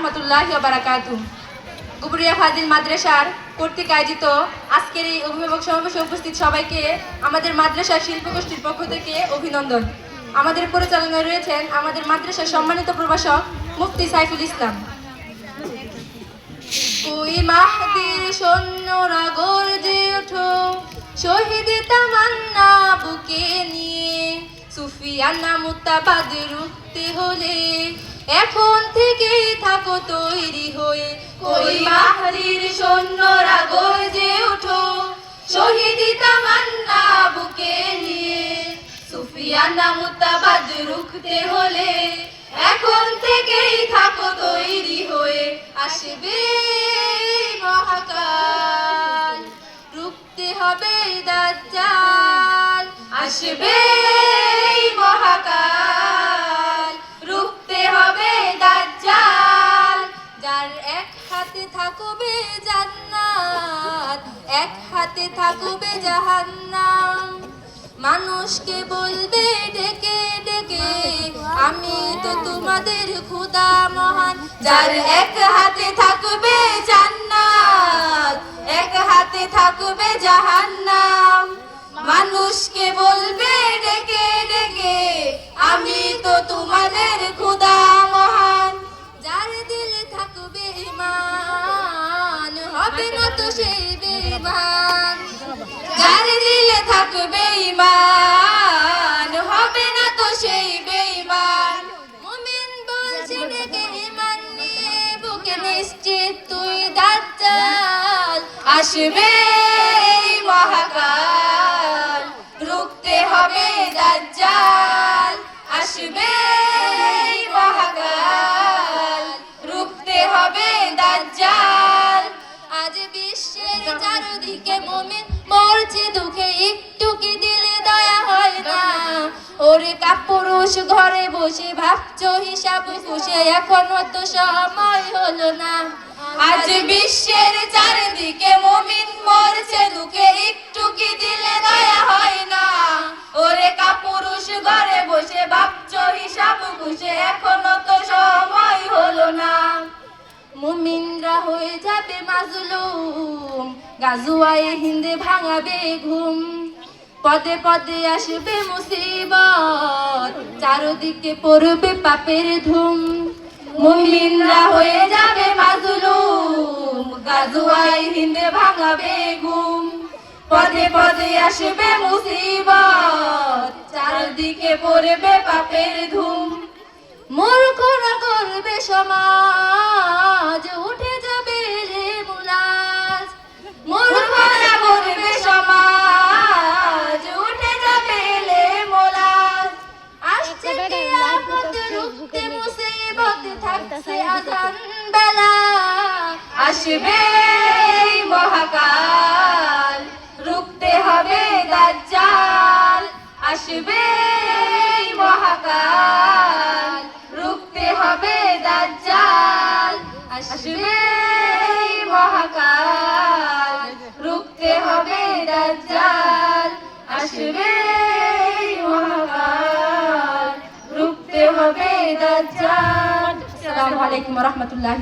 রাহমাতুল্লাহি ওয়া বারাকাতুহু। গুবরিয়া ফাজিল মাদ্রাসার কর্তৃক আয়োজিত আজকের এই অভিভাবক সমাবেশে উপস্থিত সবাইকে আমাদের মাদ্রাসার শিল্পগোষ্ঠীর পক্ষ থেকে অভিনন্দন। আমাদের পরিচালনায় রয়েছেন আমাদের মাদ্রাসার সম্মানিত প্রভাষক মুফতি সাইফুল ইসলাম। ওই মাহদির সৈন্যরা গর্জে ওঠো, শহীদ তামান্না বুকে নিয়ে, সুফিয়ানা মুতাবাদ রুখতে হলে এখন থেকেই থাকো তৈরি হয়ে। ওই মাহদির সৈন্যরা গর্জে ওঠো, শহীদ তামান্না বুকে নিয়ে, সুফিয়ানা মুতাবাদ রুখতে হলে এখন থেকেই থাকো তৈরি হয়ে। আসবে মহাকাল, রুখতে হবে দাজ্জাল। আসবে মহাকাল, রুখতে হবে দাজ্জাল। যার এক হাতে থাকবে জান্নাত, এক হাতে থাকবে জাহান্নাম। মানুষকে বলবে ডেকে ডেকে, আমি তো তোমাদের খোদা মহান। যার এক হাতে থাকবে জান্নাত, এক হাতে থাকবে জাহান্নাম। মানুষকে বলবে ডেকে ডেকে, আমি তো তোমাদের খোদা মহান। যার দিলে থাকবে ঈমান, হবে না তো সেই বেঈমান। যার দিলে থাকবে ঈমান, হবে না তো সেই বেঈমান। মুমিন বলছে ডেকে ঈমান নিয়ে, বুকে নিশ্চিত তুই দাজ্জাল। আসবে মহাকাল, রুখতে হবে দাজ্জাল। আসবে মহাকাল, রুখতে হবে দাজ্জাল। আজ বিশ্বের চারদিকে মুমিন মরছে দুঃখে, একটু কি দিলে দয়া হয় না? ওরে কাপুরুষ ঘরে বসে ভাবছো হিসাব খুশে, এখনো তো সময় হলো না। আজ বিশ্বের চারদিকে মুমিন মরছে দুঃখে, একটু কি দিলে দয়া হয় না? ওরে কাপুরুষ ঘরে বসে ভাবছো হিসাব খুশে, এখনো তো সময় হলো না। মুমিনরা হয়ে যাবে মাজলুম, গাজওয়ায়ে হিন্দে ভাঙাবে ঘুম। পদে পদে আসবে মুসিবত, চারদিকে পড়বে পাপের ধুম। মুমিনরা হয়ে যাবে মাজলুম, গাজওয়ায়ে হিন্দে ভাঙাবে ঘুম। পদে পদে আসবে মুসিবত, চারদিকে পড়বে পাপের ধুম। মূর্খরা করবে সমাজ, উঠে যাবে রে মুলাজ। মূর্খরা করবে সমাজ, উঠে যাবে রে মুলাজ। আসছে কিয়ামত, রুখতে মুসিবত, থাকছে আযান বেলা। আসবে মহাকাল, রুখতে হবে দাজ্জাল। আসবে মহাকাল, রুখতে হবে দাজ্জাল। আসবে মহাকাল, রুখতে হবে দাজ্জাল। আসবে মহাকাল, রুখতে হবে দাজ্জাল। আসসালামু আলাইকুম ওয়া রাহমাতুল্লাহি।